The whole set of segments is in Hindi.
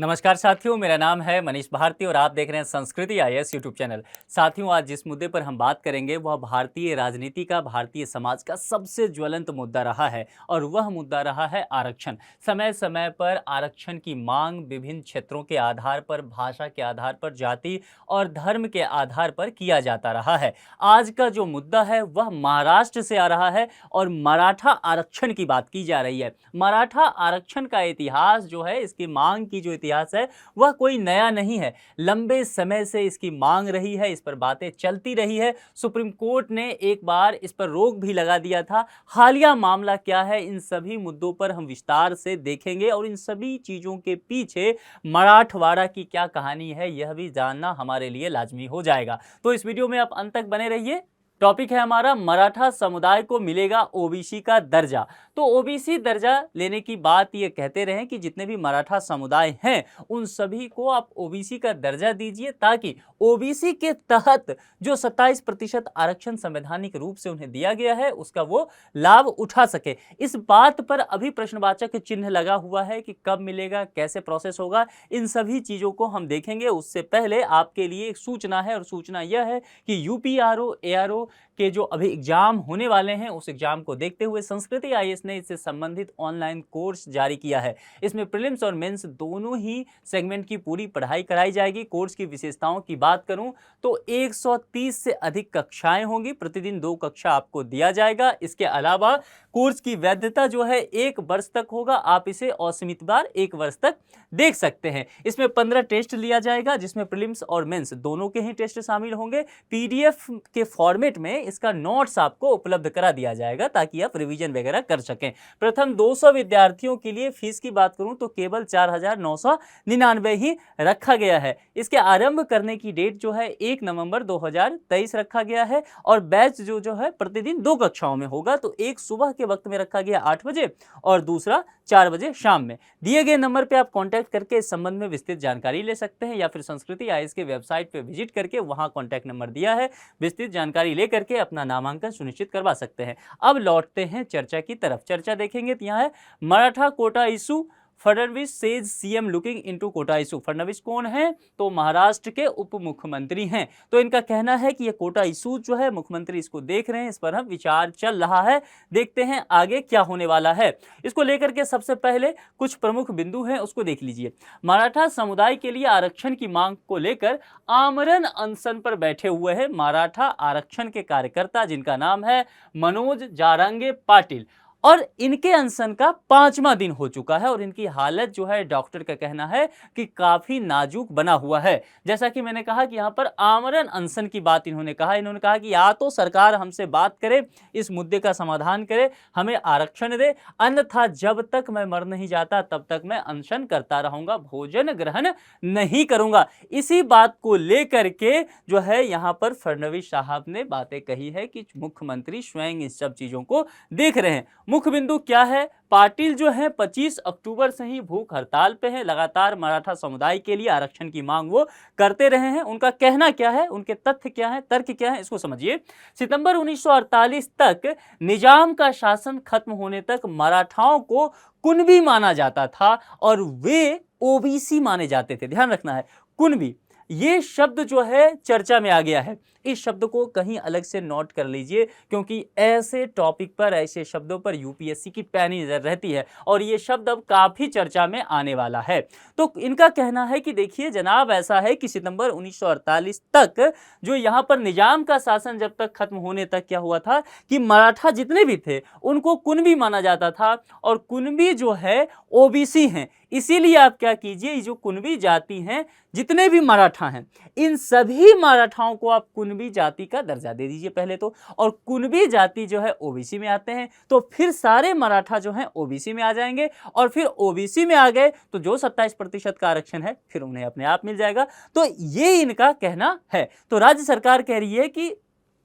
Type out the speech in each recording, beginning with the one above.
नमस्कार साथियों, मेरा नाम है मनीष भारती और आप देख रहे हैं संस्कृति आईएएस यूट्यूब चैनल। साथियों, आज जिस मुद्दे पर हम बात करेंगे वह भारतीय राजनीति का, भारतीय समाज का सबसे ज्वलंत मुद्दा रहा है और वह मुद्दा रहा है आरक्षण। समय समय पर आरक्षण की मांग विभिन्न क्षेत्रों के आधार पर, भाषा के आधार पर, जाति और धर्म के आधार पर किया जाता रहा है। आज का जो मुद्दा है वह महाराष्ट्र से आ रहा है और मराठा आरक्षण की बात की जा रही है। मराठा आरक्षण का इतिहास जो है, इसकी मांग की जो इतिहास है वह कोई नया नहीं है। लंबे समय से इसकी मांग रही है, इस पर बातें चलती रही है। सुप्रीम कोर्ट ने एक बार इस पर रोक भी लगा दिया था। हालिया मामला क्या है, इन सभी मुद्दों पर हम विस्तार से देखेंगे और इन सभी चीजों के पीछे मराठवाड़ा की क्या कहानी है यह भी जानना हमारे लिए लाजमी हो जाएगा। तो इस वीडियो में आप अंत तक बने रहिए। टॉपिक है हमारा, मराठा समुदाय को मिलेगा ओबीसी का दर्जा। तो ओबीसी दर्जा लेने की बात ये कहते रहे कि जितने भी मराठा समुदाय हैं उन सभी को आप ओबीसी का दर्जा दीजिए, ताकि ओबीसी के तहत जो 27% आरक्षण संवैधानिक रूप से उन्हें दिया गया है उसका वो लाभ उठा सके। इस बात पर अभी प्रश्नवाचक चिन्ह लगा हुआ है कि कब मिलेगा, कैसे प्रोसेस होगा, इन सभी चीजों को हम देखेंगे। उससे पहले आपके लिए एक सूचना है और सूचना यह है कि यूपीआरओ एआरओ के जो अभी एग्जाम होने वाले हैं उस एग्जाम को देखते हुए संस्कृति आईएएस ने इससे संबंधित ऑनलाइन कोर्स जारी किया है। इसमें प्रीलिम्स और मेंस दोनों ही सेगमेंट की पूरी पढ़ाई कराई जाएगी। कोर्स की विशेषताओं की बात करूं तो 130 से अधिक कक्षाएं होंगी, प्रतिदिन 2 कक्षा आपको दिया जाएगा। इसके अलावा कोर्स की वैधता जो है 1 वर्ष तक होगा। आप इसे असीमित बार 1 वर्ष तक देख सकते हैं। इसमें 15 टेस्ट लिया जाएगा, जिसमें प्रीलिम्स और मेंस दोनों के ही टेस्ट शामिल होंगे। पीडीएफ के फॉर्मेट में इसका नोट्स आपको उपलब्ध करा दिया जाएगा ताकि आप रिवीजन वगैरह कर सकें। प्रथम 200 विद्यार्थियों के लिए फीस की बात करूं तो केवल 4,999 ही रखा गया है। इसके आरंभ करने की डेट जो है 1 नवंबर 2023 रखा गया है और बैच जो है प्रतिदिन 2 कक्षाओं में होगा। तो एक सुबह के वक्त में रखा गया 8 बजे और दूसरा 4 बजे शाम में। दिए गए नंबर पे आप कांटेक्ट करके इस संबंध में विस्तृत जानकारी ले सकते हैं या फिर संस्कृति आईएएस के वेबसाइट पे विजिट करके वहां कांटेक्ट नंबर दिया है, विस्तृत जानकारी ले करके अपना नामांकन सुनिश्चित करवा सकते हैं। अब लौटते हैं चर्चा की तरफ। चर्चा देखेंगे तो यहाँ है Maratha quota issue, Fadnavis says CM looking into quota issue. Fadnavis कौन है? तो महाराष्ट्र के उप मुख्यमंत्री हैं। तो इनका कहना है कि ये कोटा इशू जो है मुख्यमंत्री इसको देख रहे हैं, इस पर हम विचार चल रहा है, देखते हैं आगे क्या होने वाला है। इसको लेकर के सबसे पहले कुछ प्रमुख बिंदु हैं उसको देख लीजिए। मराठा समुदाय के लिए आरक्षण की मांग को लेकर आमरण अनशन पर बैठे हुए हैं मराठा आरक्षण के कार्यकर्ता, जिनका नाम है मनोज जारंगे पाटिल। और इनके अनशन का 5वां दिन हो चुका है और इनकी हालत जो है डॉक्टर का कहना है कि काफी नाजुक बना हुआ है। जैसा कि मैंने कहा कि यहाँ पर आमरण अनशन की बात इन्होंने कहा कि या तो सरकार हमसे बात करे, इस मुद्दे का समाधान करे, हमें आरक्षण दे, अन्यथा जब तक मैं मर नहीं जाता तब तक मैं अनशन करता रहूंगा, भोजन ग्रहण नहीं करूंगा। इसी बात को लेकर के जो है यहाँ पर फडणवीस साहब ने बातें कही है कि मुख्यमंत्री स्वयं इस सब चीजों को देख रहे हैं। मुख्य बिंदु क्या है? पाटिल जो है 25 अक्टूबर से ही भूख हड़ताल पे हैं, लगातार मराठा समुदाय के लिए आरक्षण की मांग वो करते रहे हैं। उनका कहना क्या है, उनके तथ्य क्या है, तर्क क्या है, इसको समझिए। सितंबर 1948 तक निजाम का शासन खत्म होने तक मराठाओं को कुणबी माना जाता था और वे ओबीसी माने जाते थे। ध्यान रखना है, कुणबी ये शब्द जो है चर्चा में आ गया है। इस शब्द को कहीं अलग से नोट कर लीजिए, क्योंकि ऐसे टॉपिक पर, ऐसे शब्दों पर यूपीएससी की पैनी नजर रहती है और ये शब्द अब काफी चर्चा में आने वाला है। तो इनका कहना है कि देखिए जनाब, ऐसा है कि सितंबर 1948 तक जो यहाँ पर निजाम का शासन जब तक खत्म होने तक क्या हुआ था कि मराठा जितने भी थे उनको कुणबी माना जाता था और कुणबी जो है ओबीसी हैं। इसीलिए आप क्या कीजिए, जो कुणबी जाति हैं, जितने भी मराठा हैं, इन सभी मराठाओं को आप कुणबी जाति का दर्जा दे दीजिए पहले तो। और कुणबी जाति जो है ओबीसी में आते हैं तो फिर सारे मराठा जो हैं ओबीसी में आ जाएंगे और फिर ओबीसी में आ गए तो जो 27% का आरक्षण है फिर उन्हें अपने आप मिल जाएगा। तो ये इनका कहना है। तो राज्य सरकार कह रही है कि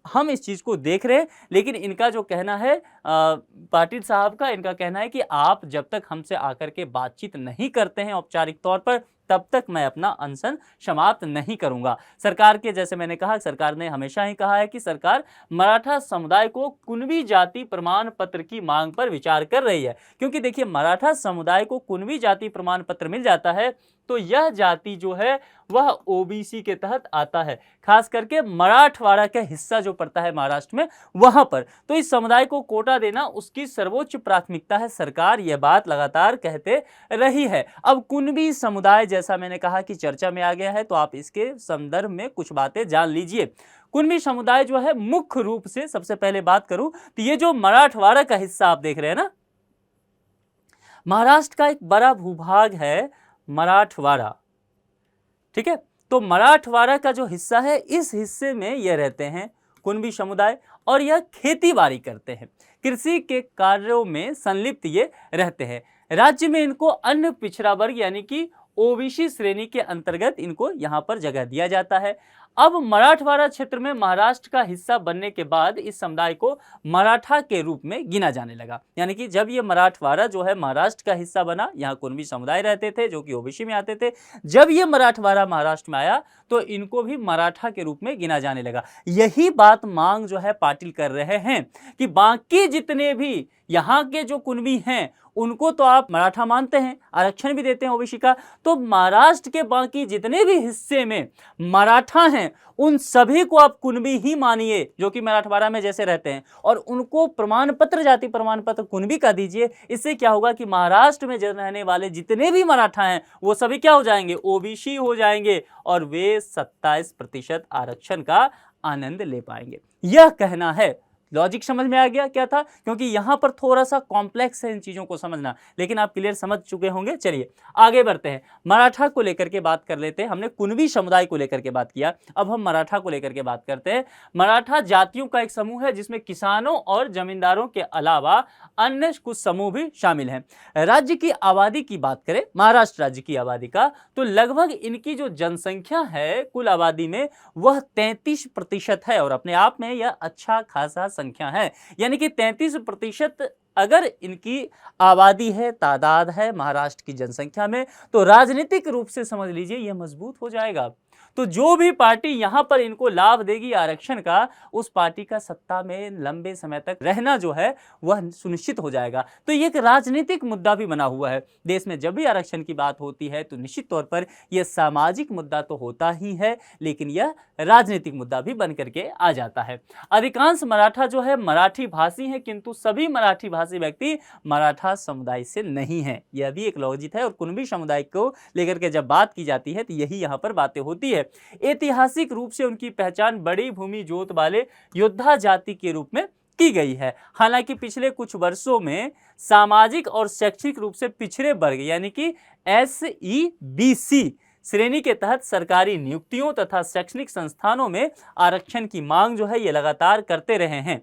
हम इस चीज को देख रहे हैं, लेकिन इनका जो कहना है पाटिल साहब का, इनका कहना है कि आप जब तक हमसे आकर के बातचीत नहीं करते हैं औपचारिक तौर पर, तब तक मैं अपना अनशन समाप्त नहीं करूंगा। सरकार के, जैसे मैंने कहा, सरकार ने हमेशा ही कहा है कि सरकार मराठा समुदाय को कुणबी जाति प्रमाण पत्र की मांग पर विचार कर रही है। क्योंकि देखिए, मराठा समुदाय को कुणबी जाति प्रमाण पत्र मिल जाता है तो यह जाति जो है वह ओबीसी के तहत आता है, खास करके मराठवाड़ा का हिस्सा जो पड़ता है महाराष्ट्र में वहां पर। तो इस समुदाय को कोटा देना उसकी सर्वोच्च प्राथमिकता है, सरकार यह बात लगातार कहते रही है। अब कुणबी समुदाय जैसा मैंने कहा कि चर्चा में आ गया है, तो आप इसके संदर्भ में कुछ बातें जान लीजिए। कुणबी समुदाय जो है मुख्य रूप से, सबसे पहले बात करूं तो ये जो मराठवाड़ा का हिस्सा आप देख रहे हैं ना, महाराष्ट्र का एक बड़ा भूभाग है मराठवाड़ा, ठीक है। तो मराठवाड़ा का जो हिस्सा है, इस हिस्से में यह रहते हैं कुणबी समुदाय, और यह खेती बाड़ी करते हैं, कृषि के कार्यों में संलिप्त ये रहते हैं। राज्य में इनको अन्य पिछड़ा वर्ग यानी कि ओबीसी श्रेणी के अंतर्गत इनको यहां पर जगह दिया जाता है। अब मराठवाड़ा क्षेत्र में महाराष्ट्र का हिस्सा बनने के बाद इस समुदाय को मराठा के रूप में गिना जाने लगा, यानी कि जब ये मराठवाड़ा जो है महाराष्ट्र का हिस्सा बना, यहाँ कुणबी समुदाय रहते थे जो कि ओबीसी में आते थे, जब ये मराठवाड़ा महाराष्ट्र में आया तो इनको भी मराठा के रूप में गिना जाने लगा। यही बात मांग जो है पाटिल कर रहे हैं कि बाकी जितने भी यहाँ के जो कुणबी हैं उनको तो आप मराठा मानते हैं, आरक्षण भी देते हैं ओबीसी का, तो महाराष्ट्र के बाकी जितने भी हिस्से में मराठा हैं उन सभी को आप कुणबी ही मानिए जो कि मराठवाड़ा में जैसे रहते हैं, और उनको प्रमाण पत्र, जाति प्रमाण पत्र कुणबी का दीजिए। इससे क्या होगा कि महाराष्ट्र में रहने वाले जितने भी मराठा हैं वो सभी क्या हो जाएंगे, ओबीसी हो जाएंगे, और वे 27% आरक्षण का आनंद ले पाएंगे। यह कहना है। लॉजिक समझ में आ गया क्या था, क्योंकि यहां पर थोड़ा सा कॉम्प्लेक्स है इन चीजों को समझना, लेकिन आप क्लियर समझ चुके होंगे। चलिए आगे बढ़ते हैं, मराठा को लेकर के बात कर लेते हैं। हमने कुणबी समुदाय को लेकर के बात किया, अब हम मराठा को लेकर के बात करते हैं। मराठा जातियों का एक समूह है जिसमें किसानों और जमींदारों के अलावा अन्य कुछ समूह भी शामिल हैं। राज्य की आबादी की बात करें, महाराष्ट्र राज्य की आबादी का, तो लगभग इनकी जो जनसंख्या है कुल आबादी में वह 33% है, और अपने आप में यह अच्छा खासा संख्या है। यानी कि 33% अगर इनकी आबादी है, तादाद है महाराष्ट्र की जनसंख्या में, तो राजनीतिक रूप से समझ लीजिए यह मजबूत हो जाएगा। तो जो भी पार्टी यहां पर इनको लाभ देगी आरक्षण का, उस पार्टी का सत्ता में लंबे समय तक रहना जो है वह सुनिश्चित हो जाएगा। तो ये एक राजनीतिक मुद्दा भी बना हुआ है। देश में जब भी आरक्षण की बात होती है तो निश्चित तौर पर यह सामाजिक मुद्दा तो होता ही है, लेकिन यह राजनीतिक मुद्दा भी बन करके आ जाता है। अधिकांश मराठा जो है मराठी भाषी हैं, किंतु सभी मराठी भाषी व्यक्ति मराठा समुदाय से नहीं है। यह भी एक लॉजिक है, और कुणबी समुदाय को लेकर के जब बात की जाती है तो यही यहाँ पर बातें होती है। ऐतिहासिक रूप से उनकी पहचान बड़ी भूमि जोत वाले योद्धा जाति के रूप में की गई है। हालांकि पिछले कुछ वर्षों में सामाजिक और शैक्षिक रूप से पिछड़े वर्ग यानी कि SEBC श्रेणी के तहत सरकारी नियुक्तियों तथा शैक्षणिक संस्थानों में आरक्षण की मांग जो है ये लगातार करते रहे हैं।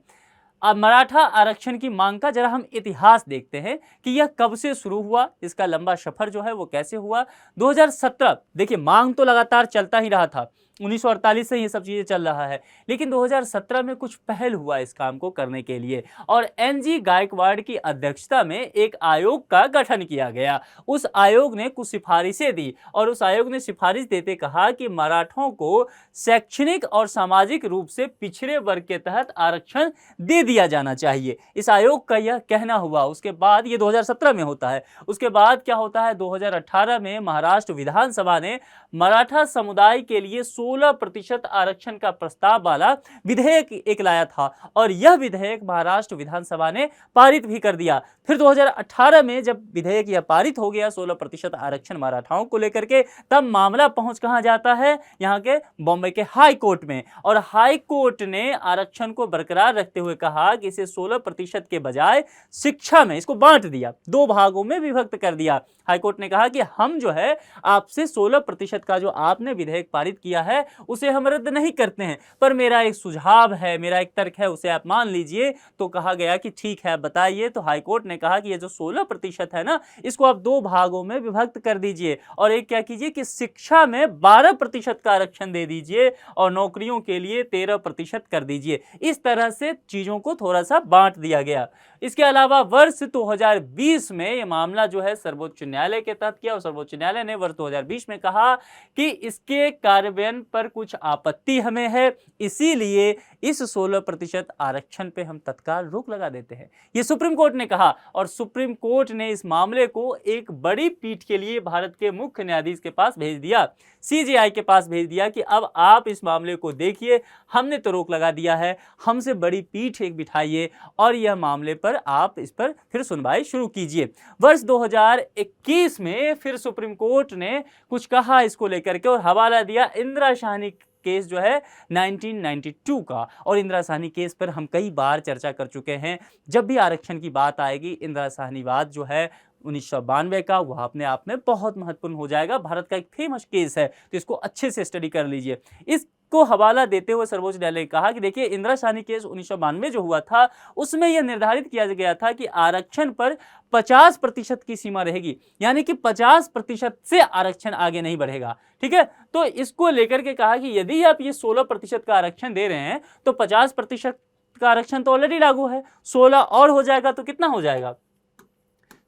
अब मराठा आरक्षण की मांग का जरा हम इतिहास देखते हैं कि यह कब से शुरू हुआ, इसका लंबा सफर जो है वो कैसे हुआ। 2017, देखिए मांग तो लगातार चलता ही रहा था, 1948 से ये सब चीज़ें चल रहा है, लेकिन 2017 में कुछ पहल हुआ इस काम को करने के लिए, और NG गायकवाड़ की अध्यक्षता में एक आयोग का गठन किया गया। उस आयोग ने कुछ सिफारिशें दी, और उस आयोग ने सिफारिश देते कहा कि मराठों को शैक्षणिक और सामाजिक रूप से पिछड़े वर्ग के तहत आरक्षण दे दिया जाना चाहिए। इस आयोग का यह कहना हुआ। उसके बाद ये 2017 में होता है। उसके बाद क्या होता है, 2018 में महाराष्ट्र विधानसभा ने मराठा समुदाय के लिए 16% आरक्षण का प्रस्ताव वाला विधेयक एक लाया था, और यह विधेयक महाराष्ट्र विधानसभा ने पारित भी कर दिया। फिर 2018 में जब विधेयक यह पारित हो गया 16% आरक्षण मराठाओं को लेकर के, तब मामला पहुंच कहां जाता है, यहां के बॉम्बे के हाई कोर्ट में, और हाई कोर्ट ने आरक्षण को बरकरार रखते हुए कहा कि इसे 16% के बजाय शिक्षा में इसको बांट दिया, 2 भागों में विभक्त कर दिया। हाई कोर्ट ने कहा कि हम जो है आपसे 16% का जो आपने विधेयक पारित किया है उसे हम रद्द नहीं करते हैं, पर मेरा एक सुझाव है, मेरा एक तर्क है, उसे आप मान लीजिए। तो कहा गया कि ठीक है बताइए। तो हाई कोर्ट ने कहा कि ये जो 16% है ना, इसको आप 2 भागों में विभक्त कर दीजिए, और एक क्या कीजिए कि शिक्षा में 12% का आरक्षण दे दीजिए, और नौकरियों के लिए 13% कर दीजिए। इस तरह से चीजों को थोड़ा सा बांट दिया गया। इसके अलावा वर्ष 2020 में यह मामला जो है सर्वोच्च न्यायालय के तहत किया, और सर्वोच्च न्यायालय ने वर्ष 2020 में कहा कि इसके कार्यान्वयन पर कुछ आपत्ति हमें है, इसीलिए इस 16% आरक्षण पे हम तत्काल रोक लगा देते हैं। ये सुप्रीम कोर्ट ने कहा और सुप्रीम कोर्ट ने इस मामले को एक बड़ी पीठ के लिए भारत के मुख्य न्यायाधीश के पास भेज दिया, सीजेआई के पास भेज दिया कि अब आप इस मामले को देखिए, हमने तो रोक लगा दिया है, हमसे बड़ी पीठ एक बिठाइए और यह मामले पर आप इस पर फिर सुनवाई शुरू कीजिए। वर्ष 2021 में फिर सुप्रीम कोर्ट ने कुछ कहा इसको लेकर के और हवाला दिया इंदिरा साहनी केस जो है 1992 का। और इंदिरा साहनी केस पर हम कई बार चर्चा कर चुके हैं। जब भी आरक्षण की बात आएगी, इंदिरा साहनीवाद जो है 1992 का, वह अपने आप में बहुत महत्वपूर्ण हो जाएगा। भारत का एक फेमस केस है, तो इसको अच्छे से स्टडी कर लीजिए। इसको हवाला देते हुए सर्वोच्च न्यायालय ने कहा कि देखिए, इंदिरा साहनी केस 1992 जो हुआ था, उसमें यह निर्धारित किया गया था कि आरक्षण पर 50% की सीमा रहेगी, यानी कि 50% से आरक्षण आगे नहीं बढ़ेगा। ठीक है, तो इसको लेकर के कहा कि यदि आप ये 16% का आरक्षण दे रहे हैं तो 50% का आरक्षण तो ऑलरेडी लागू है, 16 और हो जाएगा तो कितना हो जाएगा,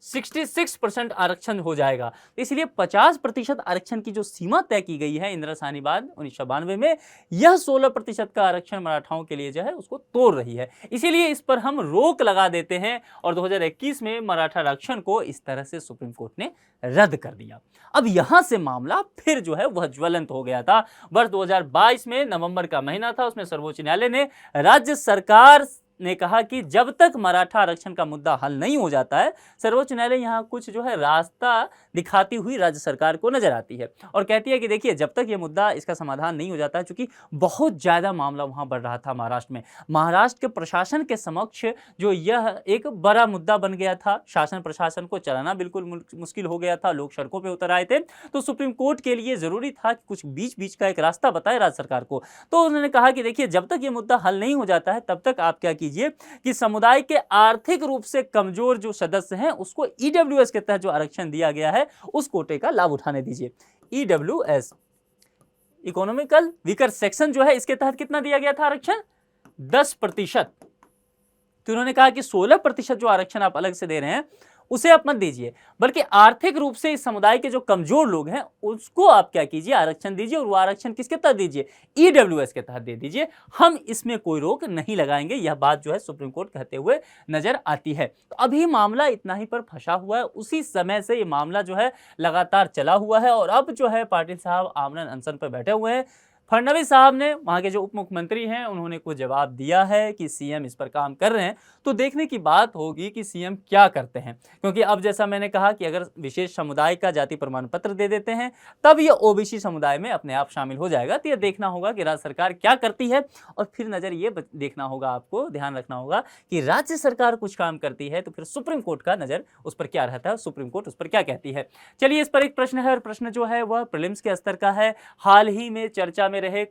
66% आरक्षण हो जाएगा। इसलिए 50% आरक्षण की जो सीमा तय की गई है इंदिरा साहनीवाद 1992 में, यह 16% का आरक्षण मराठाओं के लिए जो है उसको तोड़ रही है। इसीलिए इस पर हम रोक लगा देते हैं और 2021 में मराठा आरक्षण को इस तरह से सुप्रीम कोर्ट ने रद्द कर दिया। अब यहां से मामला फिर जो है वह ज्वलंत हो गया था। वर्ष 2022 में नवंबर का महीना था, उसमें सर्वोच्च न्यायालय ने राज्य सरकार ने कहा कि जब तक मराठा आरक्षण का मुद्दा हल नहीं हो जाता है, सर्वोच्च न्यायालय यहां कुछ जो है रास्ता दिखाती हुई राज्य सरकार को नजर आती है और कहती है कि देखिए, जब तक ये मुद्दा इसका समाधान नहीं हो जाता है, क्योंकि बहुत ज्यादा मामला वहां बढ़ रहा था महाराष्ट्र में, महाराष्ट्र के प्रशासन के समक्ष जो यह एक बड़ा मुद्दा बन गया था, शासन प्रशासन को चलाना बिल्कुल मुश्किल हो गया था, लोग सड़कों पर उतर आए थे। तो सुप्रीम कोर्ट के लिए जरूरी था कि कुछ बीच बीच का एक रास्ता बताए राज्य सरकार को। तो उन्होंने कहा कि देखिए, जब तक ये मुद्दा हल नहीं हो जाता है, तब तक आप क्या कीजिए कि समुदाय के आर्थिक रूप से कमजोर जो सदस्य हैं उसको ईडब्ल्यूएस के तहत जो आरक्षण दिया गया है उस कोटे का लाभ उठाने दीजिए। ईडब्ल्यूएस, इकोनॉमिकल वीकर सेक्शन जो है, इसके तहत कितना दिया गया था आरक्षण, 10%। तो उन्होंने कहा कि 16% जो आरक्षण आप अलग से दे रहे हैं उसे आप मत दीजिए, बल्कि आर्थिक रूप से इस समुदाय के जो कमजोर लोग हैं उसको आप क्या कीजिए, आरक्षण दीजिए। और वो आरक्षण किसके तहत दीजिए, ईडब्ल्यूएस के तहत दे दीजिए, हम इसमें कोई रोक नहीं लगाएंगे। यह बात जो है सुप्रीम कोर्ट कहते हुए नजर आती है। तो अभी मामला इतना ही पर फंसा हुआ है, उसी समय से ये मामला जो है लगातार चला हुआ है और अब जो है पाटिल साहब आमरण अनशन पर बैठे हुए हैं। फडणवीस साहब ने, वहां के जो उप मुख्यमंत्री हैं, उन्होंने कुछ जवाब दिया है कि सीएम इस पर काम कर रहे हैं। तो देखने की बात होगी कि सीएम क्या करते हैं, क्योंकि अब जैसा मैंने कहा कि अगर विशेष समुदाय का जाति प्रमाण पत्र दे देते हैं तब ये ओबीसी समुदाय में अपने आप शामिल हो जाएगा। तो ये देखना होगा कि राज्य सरकार क्या करती है और फिर नजर ये देखना होगा, आपको ध्यान रखना होगा कि राज्य सरकार कुछ काम करती है तो फिर सुप्रीम कोर्ट का नजर उस पर क्या रहता है, सुप्रीम कोर्ट उस पर क्या कहती है। चलिए, इस पर एक प्रश्न है और प्रश्न जो है वह प्रीलिम्स के स्तर का है। हाल ही में चर्चा में रहे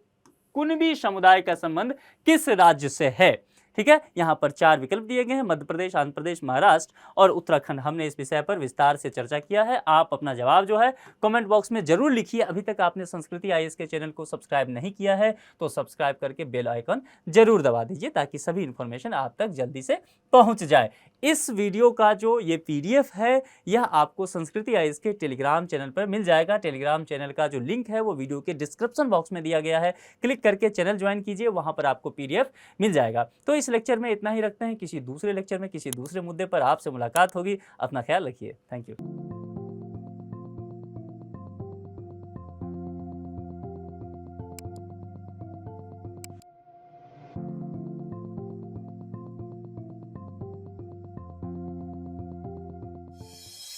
कुनबी समुदाय का संबंध किस राज्य से है। ठीक है, यहां पर 4 विकल्प दिए गए हैं, मध्य प्रदेश, आंध्र प्रदेश, महाराष्ट्र और उत्तराखंड। हमने इस विषय पर विस्तार से चर्चा किया है। आप अपना जवाब जो है कमेंट बॉक्स में जरूर लिखिए। अभी तक आपने संस्कृति आईएएस के चैनल को सब्सक्राइब नहीं किया है तो सब्सक्राइब करके बेल आइकन जरूर दबा दीजिए ताकि सभी इंफॉर्मेशन आप तक जल्दी से पहुंच जाए। इस वीडियो का जो ये पीडीएफ है यह आपको संस्कृति आईएएस के टेलीग्राम चैनल पर मिल जाएगा। टेलीग्राम चैनल का जो लिंक है वो वीडियो के डिस्क्रिप्शन बॉक्स में दिया गया है, क्लिक करके चैनल ज्वाइन कीजिए, वहां पर आपको पीडीएफ मिल जाएगा। तो इस लेक्चर में इतना ही रखते हैं, किसी दूसरे लेक्चर में किसी दूसरे मुद्दे पर आपसे मुलाकात होगी। अपना ख्याल रखिए। Thank you.